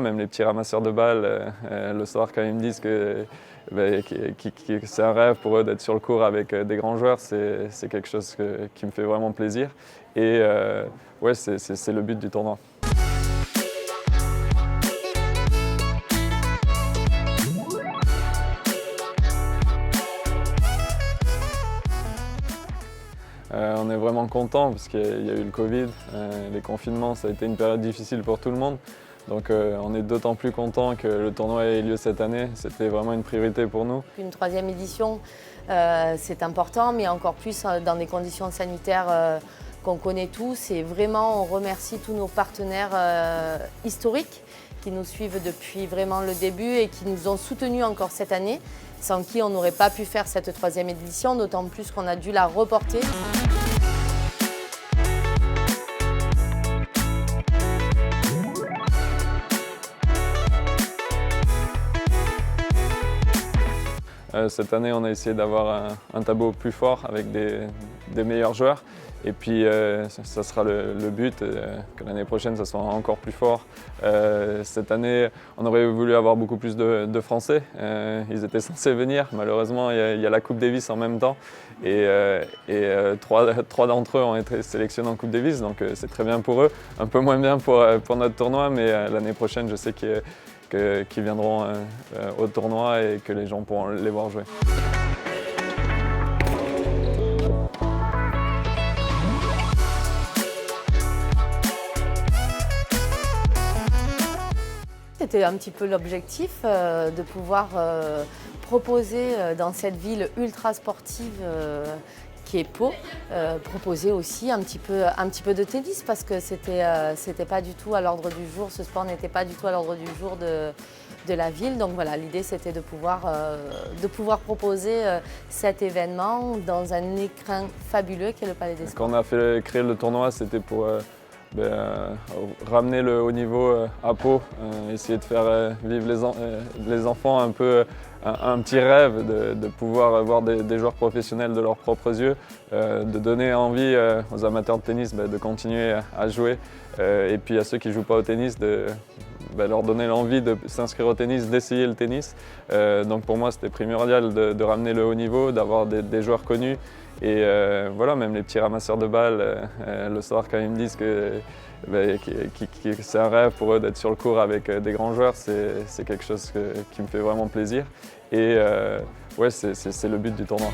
Même les petits ramasseurs de balles, le soir quand ils me disent que c'est un rêve pour eux d'être sur le court avec des grands joueurs, c'est quelque chose qui me fait vraiment plaisir. Et ouais, c'est le but du tournoi. On est vraiment content parce qu'il y a eu le Covid, les confinements, ça a été une période difficile pour tout le monde. Donc on est d'autant plus content que le tournoi ait lieu cette année. C'était vraiment une priorité pour nous. Une troisième édition, c'est important, mais encore plus dans des conditions sanitaires qu'on connaît tous. Et vraiment, on remercie tous nos partenaires historiques qui nous suivent depuis vraiment le début et qui nous ont soutenus encore cette année, sans qui on n'aurait pas pu faire cette troisième édition, d'autant plus qu'on a dû la reporter. Cette année, on a essayé d'avoir un tableau plus fort avec des meilleurs joueurs. Et puis, ça sera le but, que l'année prochaine, ça soit encore plus fort. Cette année, on aurait voulu avoir beaucoup plus de Français. Ils étaient censés venir. Malheureusement, il y a la Coupe Davis en même temps. Et trois d'entre eux ont été sélectionnés en Coupe Davis. Donc, c'est très bien pour eux. Un peu moins bien pour notre tournoi. Mais l'année prochaine, je sais qu'ils viendront au tournoi et que les gens pourront les voir jouer. C'était un petit peu l'objectif de pouvoir proposer dans cette ville ultra sportive qui est Pau, proposer aussi un petit peu de tennis parce que c'était pas du tout à l'ordre du jour, ce sport n'était pas du tout à l'ordre du jour de la ville. Donc voilà, l'idée c'était de pouvoir proposer cet événement dans un écrin fabuleux qui est le Palais des Sports. Quand on a créé le tournoi, c'était pour ramener le haut niveau à Pau, essayer de faire vivre les enfants un peu un petit rêve de pouvoir voir des joueurs professionnels de leurs propres yeux, de donner envie aux amateurs de tennis de continuer à jouer et puis à ceux qui ne jouent pas au tennis de leur donner l'envie de s'inscrire au tennis, d'essayer le tennis. Donc pour moi c'était primordial de ramener le haut niveau, d'avoir des joueurs connus. Et voilà, même les petits ramasseurs de balles, le soir quand ils me disent que c'est un rêve pour eux d'être sur le court avec des grands joueurs, c'est quelque chose qui me fait vraiment plaisir. Et ouais, c'est le but du tournoi.